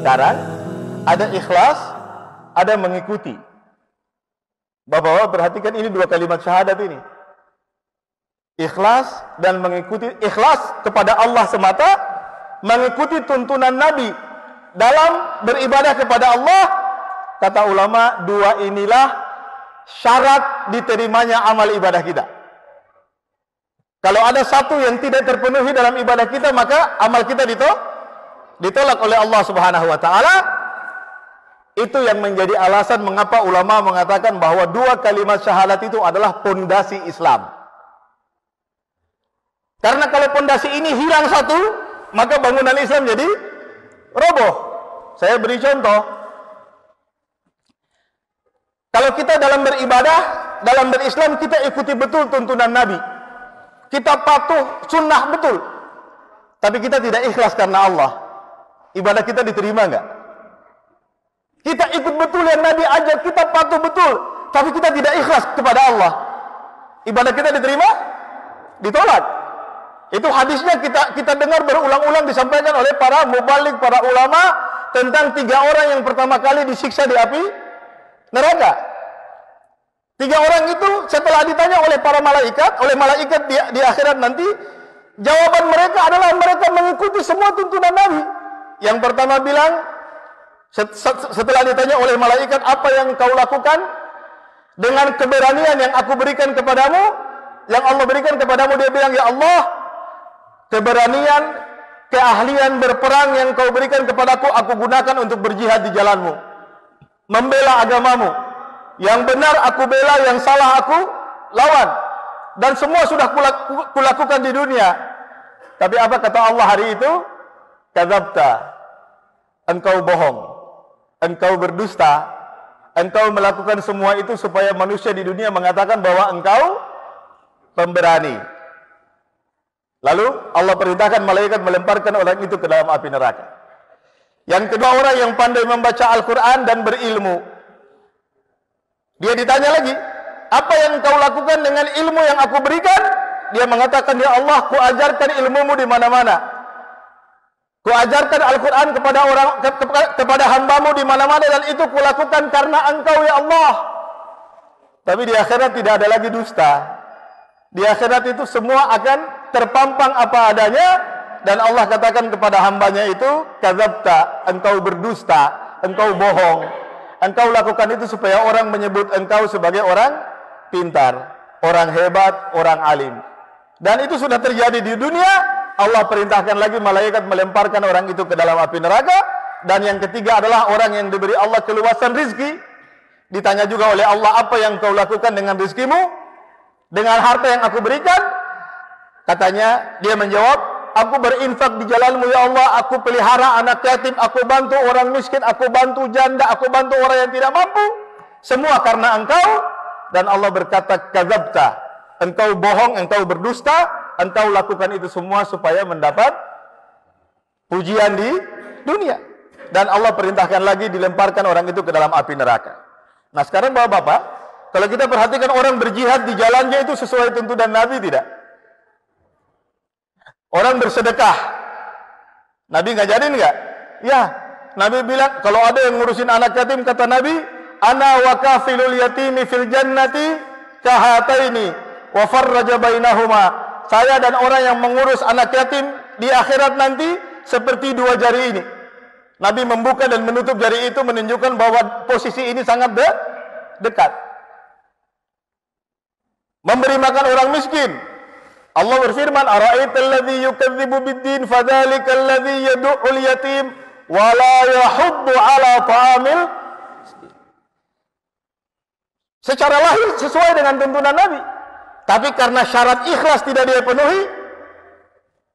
Sekarang ada ikhlas, ada mengikuti. Bapak-bapak perhatikan ini dua kalimat syahadat ini. Ikhlas dan mengikuti. Ikhlas kepada Allah semata, mengikuti tuntunan Nabi dalam beribadah kepada Allah. Kata ulama, dua inilah syarat diterimanya amal ibadah kita. Kalau ada satu yang tidak terpenuhi dalam ibadah kita, maka amal kita ditolak oleh Allah Subhanahu wa taala. Itu yang menjadi alasan mengapa ulama mengatakan bahwa dua kalimat syahadat itu adalah pondasi Islam. Karena kalau pondasi ini hilang satu, maka bangunan Islam jadi roboh. Saya beri contoh. Kalau kita dalam beribadah, dalam berislam, kita ikuti betul tuntunan Nabi. Kita patuh sunnah betul. Tapi kita tidak ikhlas karena Allah. Ibadah kita diterima enggak? Kita ikut betul yang Nabi ajar, kita patuh betul. Tapi kita tidak ikhlas kepada Allah. Ibadah kita diterima? Ditolak. Itu hadisnya kita dengar berulang-ulang disampaikan oleh para mubalik, para ulama tentang 3 orang yang pertama kali disiksa di api neraka. 3 orang itu setelah ditanya oleh para malaikat, di akhirat nanti, jawaban mereka adalah mereka mengikuti semua tuntunan Nabi. Yang pertama bilang, setelah ditanya oleh malaikat, apa yang kau lakukan dengan keberanian yang aku berikan kepadamu, yang Allah berikan kepadamu? Dia bilang, ya Allah, keberanian, keahlian berperang yang kau berikan kepadaku, aku gunakan untuk berjihad di jalanmu, membela agamamu. Yang benar aku bela, yang salah aku lawan. Dan semua sudah kulakukan di dunia. Tapi apa kata Allah hari itu? Kadzabta, engkau bohong, engkau berdusta, engkau melakukan semua itu supaya manusia di dunia mengatakan bahwa engkau pemberani. Lalu Allah perintahkan malaikat melemparkan orang itu ke dalam api neraka. Yang kedua, orang yang pandai membaca Al-Quran dan berilmu. Dia ditanya lagi, apa yang kau lakukan dengan ilmu yang aku berikan? Dia mengatakan, ya Allah, ku ajarkan ilmumu di mana-mana. Ku ajarkan Al-Quran kepada hambamu di mana-mana, dan itu ku lakukan karena engkau, ya Allah. Tapi di akhirat tidak ada lagi dusta. Di akhirat itu semua akan terpampang apa adanya, dan Allah katakan kepada hambanya itu, kadzabta, engkau berdusta, engkau bohong. Engkau lakukan itu supaya orang menyebut engkau sebagai orang pintar, orang hebat, orang alim. Dan itu sudah terjadi di dunia. Allah perintahkan lagi malaikat melemparkan orang itu ke dalam api neraka. Dan yang ketiga adalah orang yang diberi Allah keluasan rizki. Ditanya juga oleh Allah, apa yang kau lakukan dengan rizkimu? Dengan harta yang aku berikan? Katanya, dia menjawab, aku berinfak di jalanmu ya Allah, aku pelihara anak yatim, aku bantu orang miskin, aku bantu janda, aku bantu orang yang tidak mampu. Semua karena engkau. Dan Allah berkata, kadzabta, engkau bohong, engkau berdusta, engkau lakukan itu semua supaya mendapat pujian di dunia. Dan Allah perintahkan lagi dilemparkan orang itu ke dalam api neraka. Nah sekarang bapak-bapak, kalau kita perhatikan orang berjihad di jalannya itu sesuai tuntunan Nabi tidak? Orang bersedekah, Nabi ngajarin enggak? Ya, Nabi bilang kalau ada yang ngurusin anak yatim, kata Nabi, ana wa kafilul yatimi fil jannati kahataini wa farraja bainahuma. Saya dan orang yang mengurus anak yatim di akhirat nanti seperti 2 jari ini. Nabi membuka dan menutup jari itu menunjukkan bahwa posisi ini sangat dekat. Memberi makan orang miskin. Allah berfirman, ara'aital ladzi yukadzibu bid-din fadzalikal ladzi yad'ul yatim wa la yahuddu 'ala ta'amil. Secara lahir sesuai dengan tuntunan Nabi. Tapi karena syarat ikhlas tidak dia penuhi,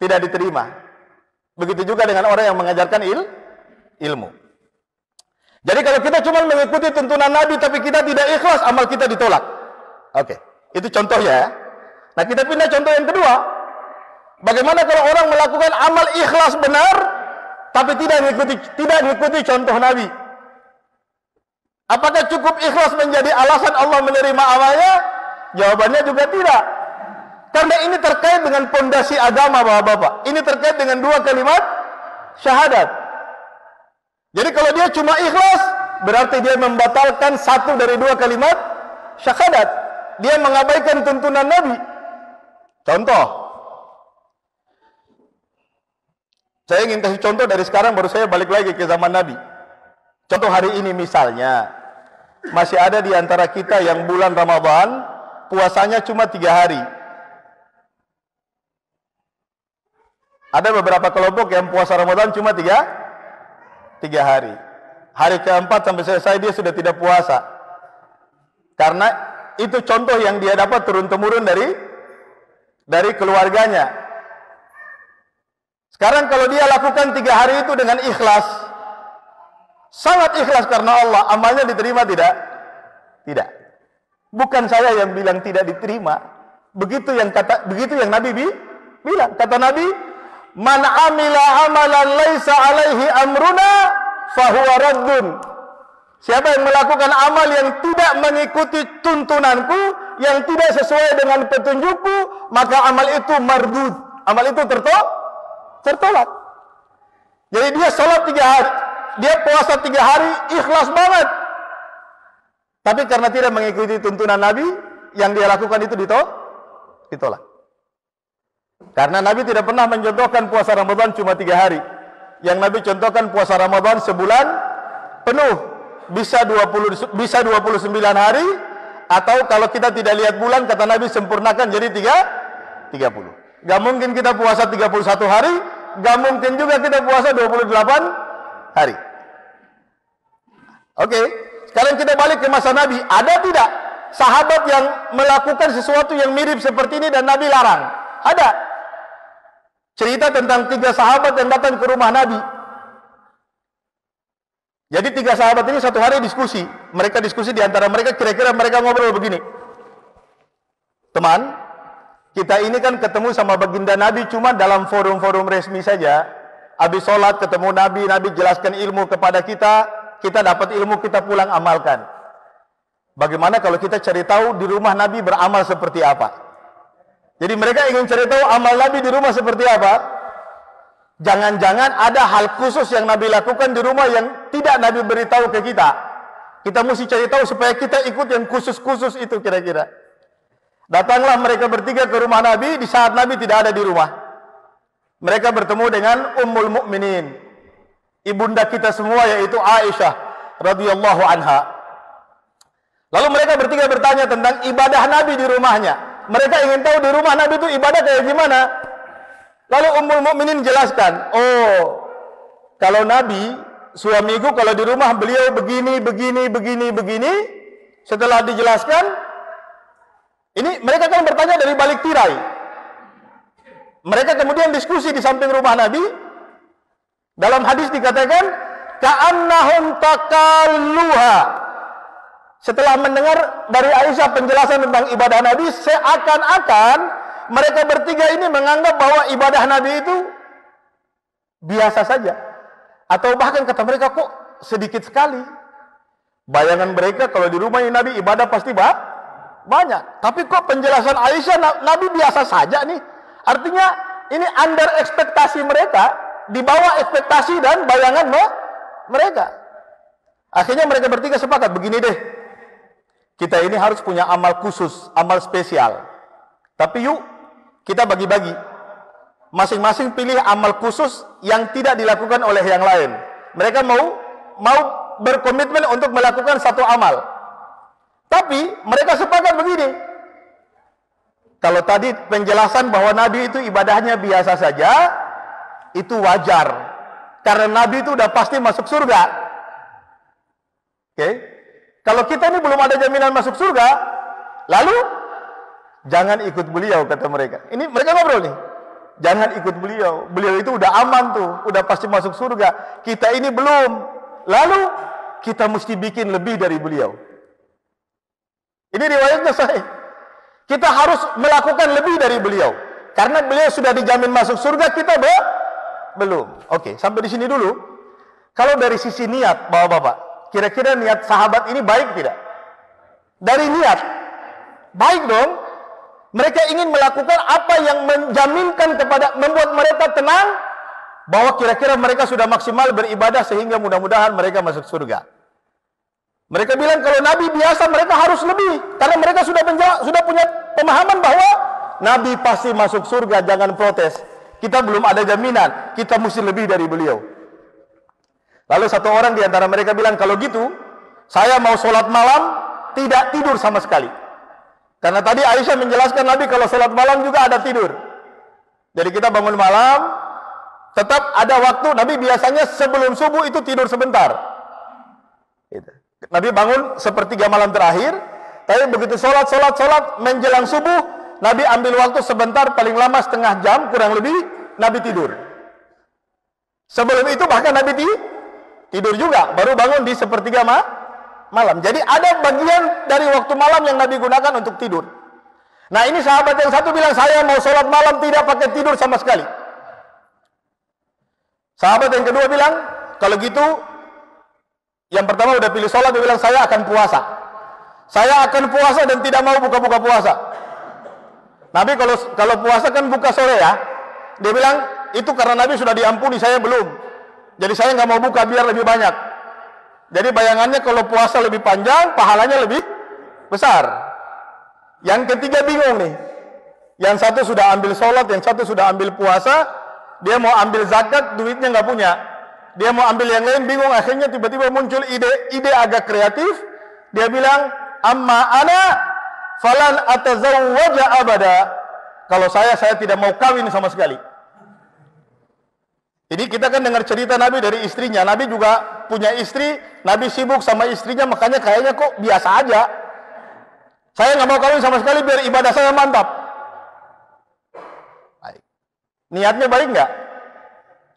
tidak diterima. Begitu juga dengan orang yang mengajarkan ilmu. Jadi kalau kita cuma mengikuti tuntunan Nabi tapi kita tidak ikhlas, amal kita ditolak. Oke, itu contohnya ya. Nah kita pindah contoh yang kedua. Bagaimana kalau orang melakukan amal ikhlas benar, tapi tidak mengikuti contoh Nabi? Apakah cukup ikhlas menjadi alasan Allah menerima amalnya? Jawabannya juga tidak. Karena ini terkait dengan pondasi agama bapak-bapak. Ini terkait dengan 2 kalimat syahadat. Jadi kalau dia cuma ikhlas, berarti dia membatalkan satu dari dua kalimat syahadat. Dia mengabaikan tuntunan Nabi. Contoh, saya ingin kasih contoh dari sekarang, baru saya balik lagi ke zaman Nabi. Contoh hari ini misalnya, masih ada di antara kita yang bulan Ramadan, puasanya cuma 3 hari. Ada beberapa kelompok yang puasa Ramadan cuma 3 hari. Hari keempat sampai selesai dia sudah tidak puasa. Karena itu contoh yang dia dapat turun-temurun dari keluarganya. Sekarang kalau dia lakukan 3 hari itu dengan ikhlas, sangat ikhlas karena Allah, amalnya diterima tidak? Tidak. Bukan saya yang bilang tidak diterima. Begitu yang Nabi bilang. Kata Nabi, "Man amila amalan laisa alaihi amruna fahuwa raddun." Siapa yang melakukan amal yang tidak mengikuti tuntunanku, yang tidak sesuai dengan petunjukku, maka amal itu mardud. Amal itu tertolak. Jadi dia sholat 3 hari, dia puasa 3 hari, ikhlas banget. Tapi karena tidak mengikuti tuntunan Nabi, yang dia lakukan itu ditolak. Karena Nabi tidak pernah mencontohkan puasa Ramadan cuma 3 hari. Yang Nabi contohkan puasa Ramadan sebulan penuh. Bisa 29 hari, atau kalau kita tidak lihat bulan, kata Nabi sempurnakan jadi 30. Gak mungkin kita puasa 31 hari, gak mungkin juga kita puasa 28 hari. Oke, sekarang kita balik ke masa Nabi. Ada tidak sahabat yang melakukan sesuatu yang mirip seperti ini dan Nabi larang? Ada. Cerita tentang 3 sahabat yang datang ke rumah Nabi. Jadi 3 sahabat ini satu hari diskusi. Mereka diskusi di antara mereka, kira-kira mereka ngobrol begini. Teman, kita ini kan ketemu sama baginda Nabi cuma dalam forum-forum resmi saja. Habis sholat ketemu Nabi, Nabi jelaskan ilmu kepada kita, kita dapat ilmu, kita pulang amalkan. Bagaimana kalau kita cari tahu di rumah Nabi beramal seperti apa? Jadi mereka ingin cari tahu amal Nabi di rumah seperti apa. Jangan-jangan ada hal khusus yang Nabi lakukan di rumah yang tidak Nabi beritahu ke kita. Kita mesti cari tahu supaya kita ikut yang khusus-khusus itu kira-kira. Datanglah mereka bertiga ke rumah Nabi di saat Nabi tidak ada di rumah. Mereka bertemu dengan Ummul Mukminin, ibunda kita semua, yaitu Aisyah radhiyallahu anha. Lalu mereka bertiga bertanya tentang ibadah Nabi di rumahnya. Mereka ingin tahu di rumah Nabi itu ibadah kayak gimana. Lalu Ummul Mukminin jelaskan, oh, kalau Nabi, suamiku kalau di rumah beliau begini. Setelah dijelaskan, ini mereka kan bertanya dari balik tirai. Mereka kemudian diskusi di samping rumah Nabi. Dalam hadis dikatakan, ka'annahum takalluha. Setelah mendengar dari Aisyah penjelasan tentang ibadah Nabi, seakan-akan mereka bertiga ini menganggap bahwa ibadah Nabi itu biasa saja. Atau bahkan kata mereka, kok sedikit sekali. Bayangan mereka kalau di rumah Nabi ibadah pasti banyak. Tapi kok penjelasan Aisyah Nabi biasa saja nih. Artinya ini under ekspektasi mereka, di bawah ekspektasi dan bayangan mereka. Akhirnya mereka bertiga sepakat, begini deh. Kita ini harus punya amal khusus, amal spesial. Tapi yuk, kita bagi-bagi. Masing-masing pilih amal khusus yang tidak dilakukan oleh yang lain. Mereka mau berkomitmen untuk melakukan satu amal. Tapi mereka sepakat begini. Kalau tadi penjelasan bahwa Nabi itu ibadahnya biasa saja, itu wajar. Karena Nabi itu udah pasti masuk surga. Oke? Kalau kita ini belum ada jaminan masuk surga, lalu jangan ikut beliau, kata mereka. Ini mereka ngobrol nih. Jangan ikut beliau. Beliau itu udah aman tuh, udah pasti masuk surga. Kita ini belum. Lalu kita mesti bikin lebih dari beliau. Ini riwayatnya sahih. Kita harus melakukan lebih dari beliau. Karena beliau sudah dijamin masuk surga, kita belum. Oke, sampai di sini dulu. Kalau dari sisi niat, Bapak-bapak, kira-kira niat sahabat ini baik tidak? Dari niat, baik dong. Mereka ingin melakukan apa yang menjaminkan membuat mereka tenang bahwa kira-kira mereka sudah maksimal beribadah sehingga mudah-mudahan mereka masuk surga. Mereka bilang kalau Nabi biasa mereka harus lebih, karena mereka sudah punya pemahaman bahwa Nabi pasti masuk surga, jangan protes. Kita belum ada jaminan, kita mesti lebih dari beliau. Lalu satu orang di antara mereka bilang, kalau gitu, saya mau sholat malam, tidak tidur sama sekali. Karena tadi Aisyah menjelaskan Nabi kalau sholat malam juga ada tidur. Jadi kita bangun malam, tetap ada waktu, Nabi biasanya sebelum subuh itu tidur sebentar. Nabi bangun sepertiga malam terakhir, tapi begitu sholat, menjelang subuh, Nabi ambil waktu sebentar, paling lama setengah jam, kurang lebih, Nabi tidur. Sebelum itu bahkan Nabi tidur juga, baru bangun di sepertiga malam. Jadi ada bagian dari waktu malam yang Nabi gunakan untuk tidur. Nah ini sahabat yang satu bilang, saya mau sholat malam tidak pakai tidur sama sekali. Sahabat yang kedua bilang, kalau gitu, yang pertama udah pilih sholat, dia bilang, saya akan puasa. Saya akan puasa dan tidak mau buka-buka puasa. Nabi kalau puasa kan buka sore ya. Dia bilang, itu karena Nabi sudah diampuni, saya belum. Jadi saya nggak mau buka biar lebih banyak. Jadi bayangannya kalau puasa lebih panjang, pahalanya lebih besar. Yang ketiga bingung nih. Yang satu sudah ambil sholat, yang satu sudah ambil puasa. Dia mau ambil zakat, duitnya nggak punya. Dia mau ambil yang lain, bingung. Akhirnya tiba-tiba muncul ide agak kreatif. Dia bilang, amma ana falan atazawwaja abada. Kalau saya tidak mau kawin sama sekali. Jadi kita kan dengar cerita Nabi dari istrinya. Nabi juga punya istri. Nabi sibuk sama istrinya, makanya kayaknya kok biasa aja. Saya nggak mau kawin sama sekali biar ibadah saya mantap. Baik. Niatnya baik nggak?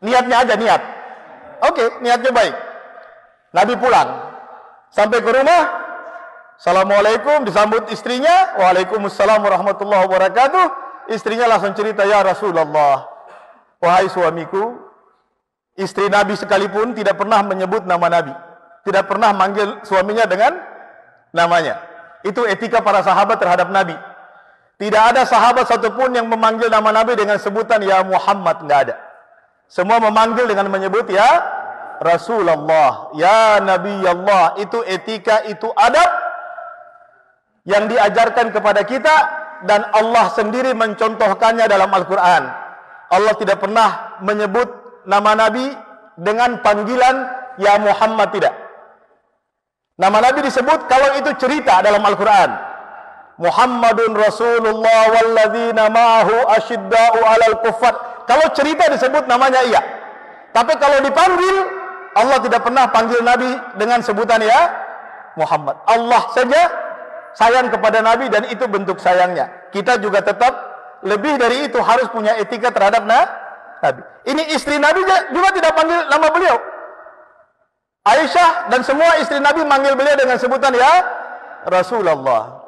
Niatnya aja niat. Oke, niatnya baik. Nabi pulang. Sampai ke rumah, Assalamualaikum, disambut istrinya. Waalaikumsalam warahmatullahi wabarakatuh. Istrinya langsung cerita, ya Rasulullah, wahai suamiku, istri Nabi sekalipun tidak pernah menyebut nama Nabi. Tidak pernah manggil suaminya dengan namanya. Itu etika para sahabat terhadap Nabi. Tidak ada sahabat satupun yang memanggil nama Nabi dengan sebutan ya Muhammad, nggak ada. Semua memanggil dengan menyebut ya Rasulullah, ya Nabi Allah. Itu etika, itu adab yang diajarkan kepada kita, dan Allah sendiri mencontohkannya dalam Al-Quran. Allah tidak pernah menyebut nama Nabi dengan panggilan ya Muhammad, tidak. Nama Nabi disebut kalau itu cerita dalam Al-Quran. Muhammadun Rasulullah walladzina ma'ahu asyidda'u 'alal kuffar. Kalau cerita disebut namanya iya. Tapi kalau dipanggil, Allah tidak pernah panggil Nabi dengan sebutan ya Muhammad. Allah saja sayang kepada Nabi dan itu bentuk sayangnya. Kita juga tetap lebih dari itu harus punya etika terhadap Nabi. Ini istri Nabi juga tidak panggil nama beliau. Aisyah dan semua istri Nabi manggil beliau dengan sebutan ya Rasulullah.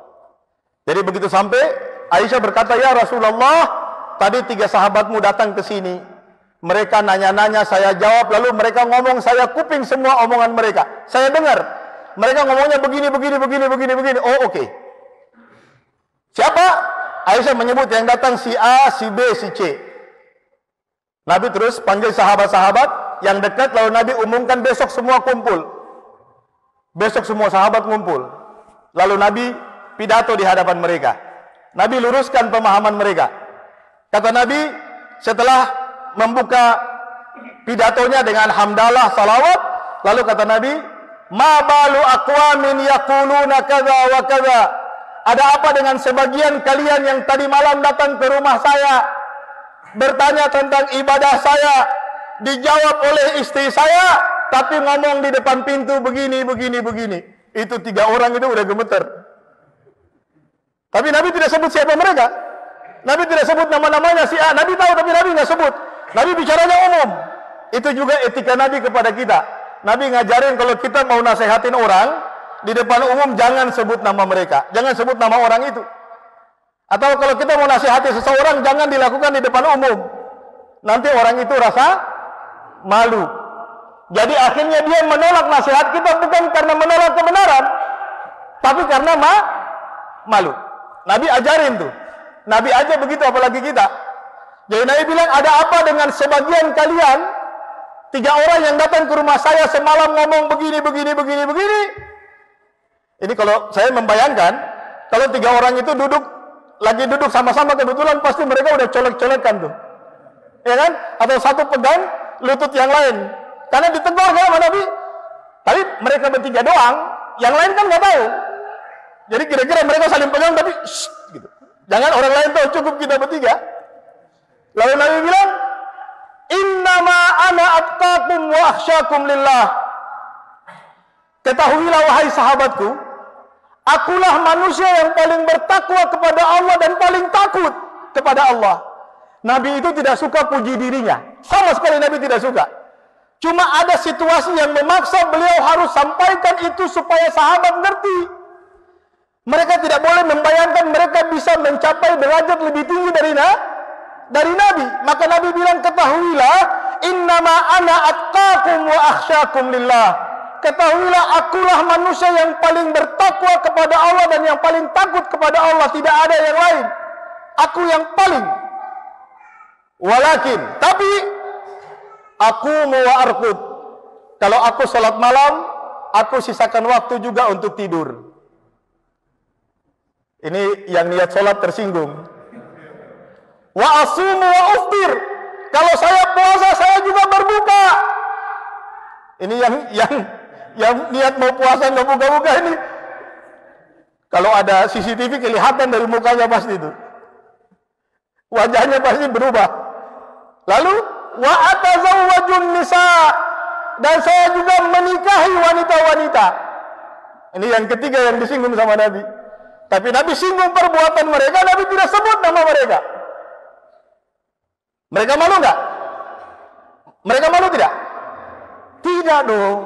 Jadi begitu sampai, Aisyah berkata, ya Rasulullah, tadi 3 sahabatmu datang ke sini. Mereka nanya-nanya, saya jawab, lalu mereka ngomong, saya kuping semua omongan mereka. Saya dengar. Mereka ngomongnya begini. Oh, oke. Siapa? Aisyah menyebut yang datang si A, si B, si C. Nabi terus panggil sahabat-sahabat yang dekat, lalu Nabi umumkan besok semua kumpul. Besok semua sahabat kumpul. Lalu Nabi pidato di hadapan mereka. Nabi luruskan pemahaman mereka. Kata Nabi, setelah membuka pidatonya dengan hamdalah, salawat, lalu kata Nabi, ma balu aqwamin yaquluna kadza wa kadza. Ada apa dengan sebagian kalian yang tadi malam datang ke rumah saya, bertanya tentang ibadah saya, dijawab oleh istri saya, tapi ngomong di depan pintu begini. Itu 3 orang itu udah gemeter. Tapi Nabi tidak sebut siapa mereka. Nabi tidak sebut nama-namanya si A. Nabi tahu tapi Nabi nggak sebut. Nabi bicaranya umum. Itu juga etika Nabi kepada kita. Nabi ngajarin kalau kita mau nasehatin orang di depan umum, jangan sebut nama mereka, jangan sebut nama orang itu. Atau kalau kita mau nasihati seseorang, jangan dilakukan di depan umum. Nanti orang itu rasa malu. Jadi akhirnya dia menolak nasihat kita bukan karena menolak kebenaran, tapi karena malu. Nabi ajarin tuh. Nabi aja begitu, apalagi kita. Jadi Nabi bilang, ada apa dengan sebagian kalian 3 orang yang datang ke rumah saya semalam ngomong begini. Ini kalau saya membayangkan, kalau 3 orang itu lagi duduk sama-sama, kebetulan pasti mereka udah colek-colekan tuh, ya kan? Atau satu pegang lutut yang lain, karena ditegur kan sama Nabi. Tapi mereka bertiga doang, yang lain kan nggak tahu. Jadi kira-kira mereka saling pegang tapi gitu. Jangan orang lain tahu, cukup kita bertiga. Lalu Nabi bilang, innama ana atqakum wa akhsyakum lillah. Ketahuilah wahai sahabatku, akulah manusia yang paling bertakwa kepada Allah dan paling takut kepada Allah. Nabi itu tidak suka puji dirinya, sama sekali Nabi tidak suka. Cuma ada situasi yang memaksa beliau harus sampaikan itu supaya sahabat ngerti. Mereka tidak boleh membayangkan mereka bisa mencapai derajat lebih tinggi dari Nabi. Maka Nabi bilang, ketahuilah, innama ana atqakum wa akhsyakum lillah. Ketahuilah, akulah manusia yang paling bertakwa kepada Allah dan yang paling takut kepada Allah. Tidak ada yang lain. Aku yang paling. Walakin, tapi aku wa arqud. Kalau aku salat malam, aku sisakan waktu juga untuk tidur. Ini yang niat salat tersinggung. Wa asumu wa uftir. Kalau saya puasa, saya juga berbuka. Ini yang niat mau puasa nggak buka-buka ini. Kalau ada CCTV kelihatan dari mukanya pasti itu. Wajahnya pasti berubah. Lalu wa atazawwajun nisa, dan saya juga menikahi wanita-wanita. Ini yang ketiga yang disinggung sama Nabi. Tapi Nabi singgung perbuatan mereka, Nabi tidak sebut nama mereka. Mereka malu nggak? Mereka malu tidak? Tidak dong.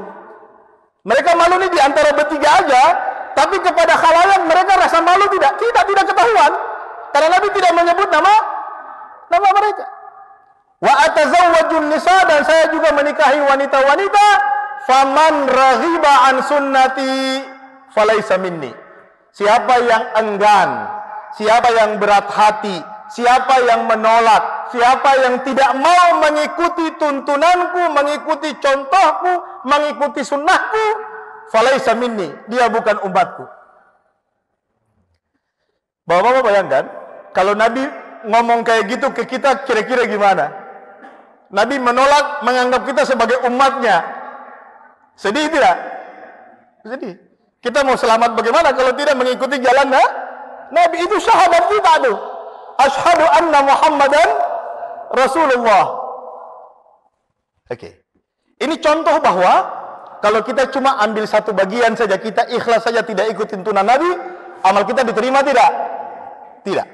Mereka malu nih di antara bertiga aja, tapi kepada khalayak mereka rasa malu tidak? Tidak ketahuan. Karena Nabi tidak menyebut nama mereka. Wa atazawwajun nisa, dan saya juga menikahi wanita-wanita. Faman raghiba an sunnati falaysa minni. Siapa yang enggan, siapa yang berat hati, siapa yang menolak, siapa yang tidak mau mengikuti tuntunanku, mengikuti contohku, mengikuti sunnahku, falaysa minni, dia bukan umatku. Bapak-bapak bayangkan, kalau Nabi ngomong kayak gitu ke kita, kira-kira gimana? Nabi menolak, menganggap kita sebagai umatnya. Sedih tidak? Sedih. Kita mau selamat bagaimana kalau tidak mengikuti jalan Nabi? Itu syahadat kita tuh. Asyhadu anna Muhammadan Rasulullah. Oke. Ini contoh bahwa kalau kita cuma ambil satu bagian saja, kita ikhlas saja tidak ikut tuntunan Nabi, amal kita diterima tidak? Tidak.